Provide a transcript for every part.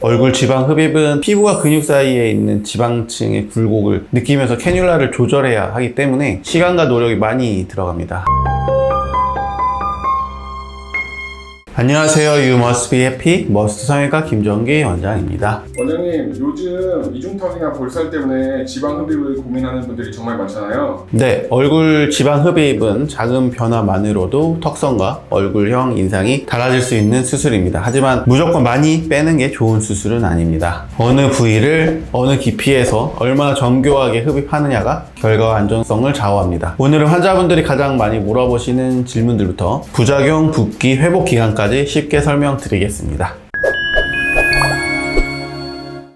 얼굴 지방 흡입은 피부와 근육 사이에 있는 지방층의 굴곡을 느끼면서 캐뉼라를 조절해야 하기 때문에 시간과 노력이 많이 들어갑니다. 안녕하세요. You must be happy. 머스트 성형외과 김정기 원장입니다. 원장님, 요즘 이중턱이나 볼살 때문에 지방 흡입을 고민하는 분들이 정말 많잖아요. 네, 얼굴 지방 흡입은 작은 변화만으로도 턱선과 얼굴형 인상이 달라질 수 있는 수술입니다. 하지만 무조건 많이 빼는 게 좋은 수술은 아닙니다. 어느 부위를 어느 깊이에서 얼마나 정교하게 흡입하느냐가 결과와 안전성을 좌우합니다. 오늘은 환자분들이 가장 많이 물어보시는 질문들부터 부작용, 붓기, 회복 기간까지 쉽게 설명드리겠습니다.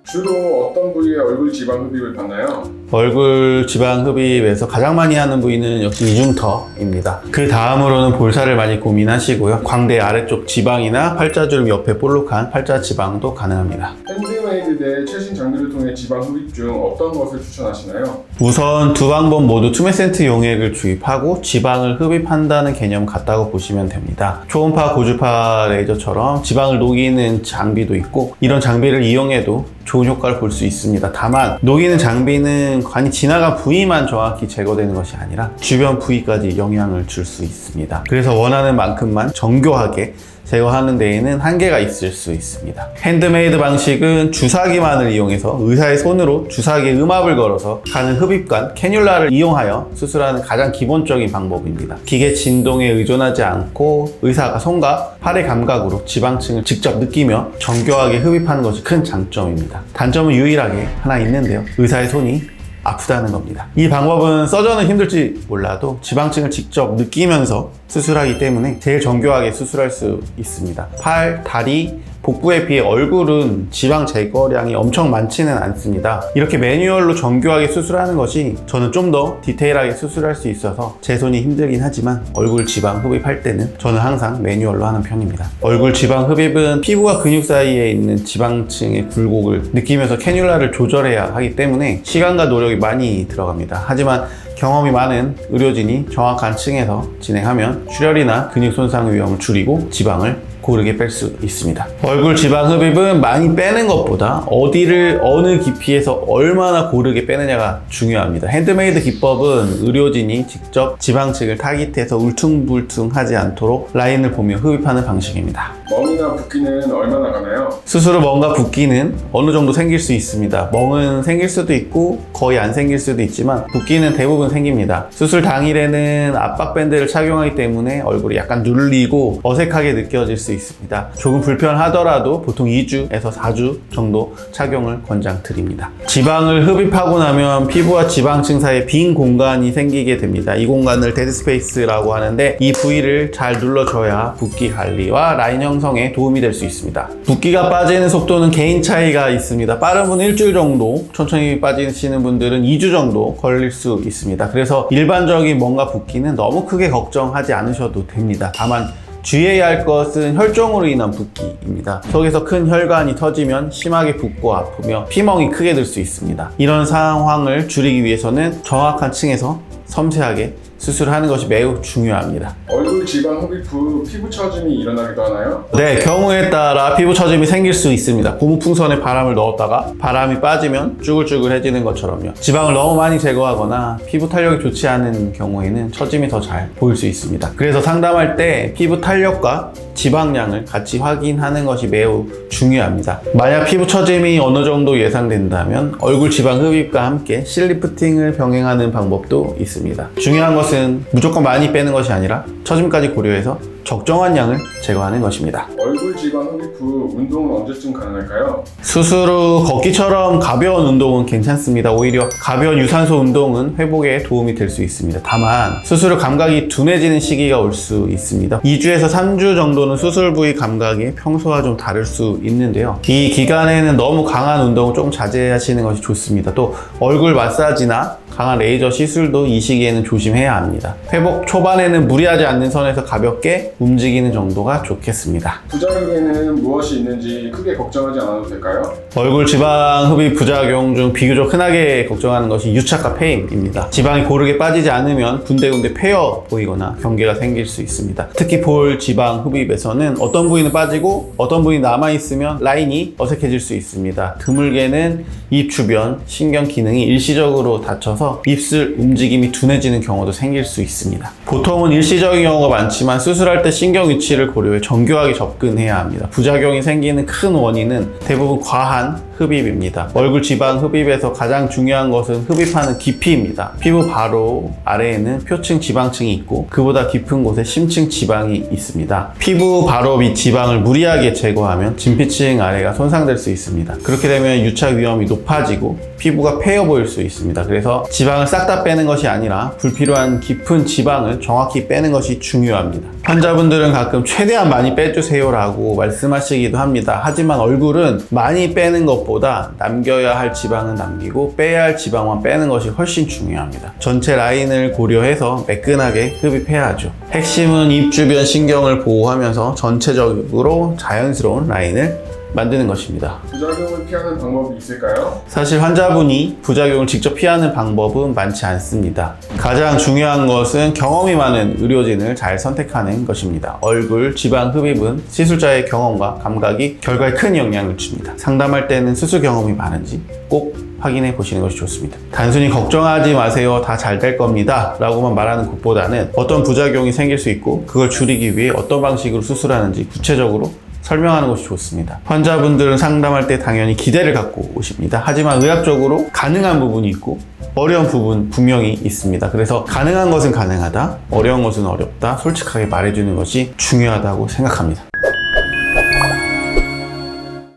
주로 어떤 부위에 얼굴 지방 흡입을 받나요? 얼굴 지방 흡입에서 가장 많이 하는 부위는 역시 이중턱입니다. 그 다음으로는 볼살을 많이 고민하시고요. 광대 아래쪽 지방이나 팔자주름 옆에 볼록한 팔자 지방도 가능합니다. 핸드메이드 대 최신 장비를 통해 지방 흡입 중 어떤 것을 추천하시나요? 우선 두 방법 모두 투메센트 용액을 주입하고 지방을 흡입한다는 개념 같다고 보시면 됩니다. 초음파, 고주파 레이저처럼 지방을 녹이는 장비도 있고 이런 장비를 이용해도 좋은 효과를 볼 수 있습니다. 다만 녹이는 장비는 관이 지나간 부위만 정확히 제거되는 것이 아니라 주변 부위까지 영향을 줄 수 있습니다. 그래서 원하는 만큼만 정교하게 제거하는 데에는 한계가 있을 수 있습니다. 핸드메이드 방식은 주사기만을 이용해서 의사의 손으로 주사기에 음압을 걸어서 가는 흡입관, 캐뉼라를 이용하여 수술하는 가장 기본적인 방법입니다. 기계 진동에 의존하지 않고 의사가 손과 팔의 감각으로 지방층을 직접 느끼며 정교하게 흡입하는 것이 큰 장점입니다. 단점은 유일하게 하나 있는데요. 의사의 손이 아프다는 겁니다. 이 방법은 써저는 힘들지 몰라도 지방층을 직접 느끼면서 수술하기 때문에 제일 정교하게 수술할 수 있습니다. 팔, 다리, 복부에 비해 얼굴은 지방 제거량이 엄청 많지는 않습니다. 이렇게 매뉴얼로 정교하게 수술하는 것이 저는 좀 더 디테일하게 수술할 수 있어서 제 손이 힘들긴 하지만 얼굴 지방 흡입할 때는 저는 항상 매뉴얼로 하는 편입니다. 얼굴 지방 흡입은 피부와 근육 사이에 있는 지방층의 굴곡을 느끼면서 캐뉼라를 조절해야 하기 때문에 시간과 노력이 많이 들어갑니다. 하지만 경험이 많은 의료진이 정확한 층에서 진행하면 출혈이나 근육 손상 위험을 줄이고 지방을 고르게 뺄 수 있습니다. 얼굴 지방 흡입은 많이 빼는 것보다 어디를 어느 깊이에서 얼마나 고르게 빼느냐가 중요합니다. 핸드메이드 기법은 의료진이 직접 지방층을 타깃해서 울퉁불퉁하지 않도록 라인을 보며 흡입하는 방식입니다. 멍이나 붓기는 얼마나 가나요? 스스로 멍과 붓기는 어느 정도 생길 수 있습니다. 멍은 생길 수도 있고 거의 안 생길 수도 있지만 붓기는 대부분 생깁니다. 수술 당일에는 압박밴드를 착용하기 때문에 얼굴이 약간 눌리고 어색하게 느껴질 수 있습니다. 조금 불편하더라도 보통 2주에서 4주 정도 착용을 권장드립니다. 지방을 흡입하고 나면 피부와 지방층 사이에 빈 공간이 생기게 됩니다. 이 공간을 데드스페이스라고 하는데 이 부위를 잘 눌러줘야 붓기 관리와 라인 형성에 도움이 될 수 있습니다. 붓기가 빠지는 속도는 개인 차이가 있습니다. 빠른 분은 일주일 정도, 천천히 빠지시는 분들은 2주 정도 걸릴 수 있습니다. 그래서 일반적인 멍과 붓기는 너무 크게 걱정하지 않으셔도 됩니다. 다만 주의해야 할 것은 혈종으로 인한 붓기입니다. 속에서 큰 혈관이 터지면 심하게 붓고 아프며 피멍이 크게 들 수 있습니다. 이런 상황을 줄이기 위해서는 정확한 층에서 섬세하게 수술하는 것이 매우 중요합니다. 얼굴 지방 흡입 후 피부 처짐이 일어나기도 하나요? 네, 경우에 따라 피부 처짐이 생길 수 있습니다. 고무풍선에 바람을 넣었다가 바람이 빠지면 쭈글쭈글해지는 것처럼요. 지방을 너무 많이 제거하거나 피부 탄력이 좋지 않은 경우에는 처짐이 더 잘 보일 수 있습니다. 그래서 상담할 때 피부 탄력과 지방량을 같이 확인하는 것이 매우 중요합니다. 만약 피부 처짐이 어느 정도 예상된다면 얼굴 지방 흡입과 함께 실리프팅을 병행하는 방법도 있습니다. 중요한 것은 무조건 많이 빼는 것이 아니라 처짐까지 고려해서 적정한 양을 제거하는 것입니다. 얼굴 지방 흡입 후 운동은 언제쯤 가능할까요? 수술 후 걷기처럼 가벼운 운동은 괜찮습니다. 오히려 가벼운 유산소 운동은 회복에 도움이 될 수 있습니다. 다만 수술 후 감각이 둔해지는 시기가 올 수 있습니다. 2주에서 3주 정도는 수술 부위 감각이 평소와 좀 다를 수 있는데요. 이 기간에는 너무 강한 운동을 조금 자제하시는 것이 좋습니다. 또 얼굴 마사지나 강한 레이저 시술도 이 시기에는 조심해야 합니다. 회복 초반에는 무리하지 않는 선에서 가볍게 편하게 움직이는 정도가 좋겠습니다. 부작용에는 무엇이 있는지 크게 걱정하지 않아도 될까요? 얼굴 지방 흡입 부작용 중 비교적 흔하게 걱정하는 것이 유착과 폐임입니다. 지방이 고르게 빠지지 않으면 군데군데 패여 보이거나 경계가 생길 수 있습니다. 특히 볼 지방 흡입에서는 어떤 부위는 빠지고 어떤 부위는 남아있으면 라인이 어색해질 수 있습니다. 드물게는 입 주변 신경 기능이 일시적으로 다쳐서 입술 움직임이 둔해지는 경우도 생길 수 있습니다. 보통은 일시적인 경우가 많지만 수술할 때 신경 위치를 고려해 정교하게 접근해야 합니다. 부작용이 생기는 큰 원인은 대부분 과한 흡입입니다. 얼굴 지방 흡입에서 가장 중요한 것은 흡입하는 깊이입니다. 피부 바로 아래에는 표층 지방층이 있고 그보다 깊은 곳에 심층 지방이 있습니다. 피부 바로 밑 지방을 무리하게 제거하면 진피층 아래가 손상될 수 있습니다. 그렇게 되면 유착 위험이 높아지고 피부가 패여 보일 수 있습니다. 그래서 지방을 싹 다 빼는 것이 아니라 불필요한 깊은 지방을 정확히 빼는 것이 중요합니다. 환자분들은 가끔 최대한 많이 빼주세요 라고 말씀하시기도 합니다. 하지만 얼굴은 많이 빼는 것보다 남겨야 할 지방은 남기고 빼야 할 지방만 빼는 것이 훨씬 중요합니다. 전체 라인을 고려해서 매끈하게 흡입해야 하죠. 핵심은 입 주변 신경을 보호하면서 전체적으로 자연스러운 라인을 만드는 것입니다. 부작용을 피하는 방법이 있을까요? 사실 환자분이 부작용을 직접 피하는 방법은 많지 않습니다. 가장 중요한 것은 경험이 많은 의료진을 잘 선택하는 것입니다. 얼굴 지방 흡입은 시술자의 경험과 감각이 결과에 큰 영향을 줍니다. 상담할 때는 수술 경험이 많은지 꼭 확인해 보시는 것이 좋습니다. 단순히 걱정하지 마세요, 다 잘 될 겁니다 라고만 말하는 것보다는 어떤 부작용이 생길 수 있고 그걸 줄이기 위해 어떤 방식으로 수술하는지 구체적으로 설명하는 것이 좋습니다. 환자분들은 상담할 때 당연히 기대를 갖고 오십니다. 하지만 의학적으로 가능한 부분이 있고 어려운 부분 분명히 있습니다. 그래서 가능한 것은 가능하다, 어려운 것은 어렵다 솔직하게 말해주는 것이 중요하다고 생각합니다.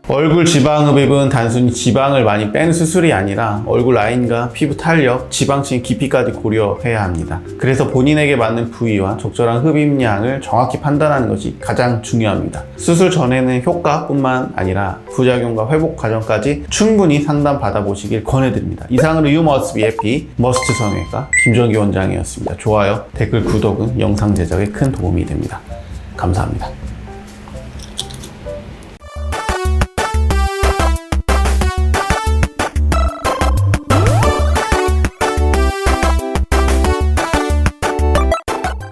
얼굴 지방 흡입은 단순히 지방을 많이 빼는 수술이 아니라 얼굴 라인과 피부 탄력, 지방층 깊이까지 고려해야 합니다. 그래서 본인에게 맞는 부위와 적절한 흡입량을 정확히 판단하는 것이 가장 중요합니다. 수술 전에는 효과뿐만 아니라 부작용과 회복 과정까지 충분히 상담 받아보시길 권해드립니다. 이상으로 You Must Be Happy 머스트 성형외과 김정기 원장이었습니다. 좋아요, 댓글, 구독은 영상 제작에 큰 도움이 됩니다. 감사합니다.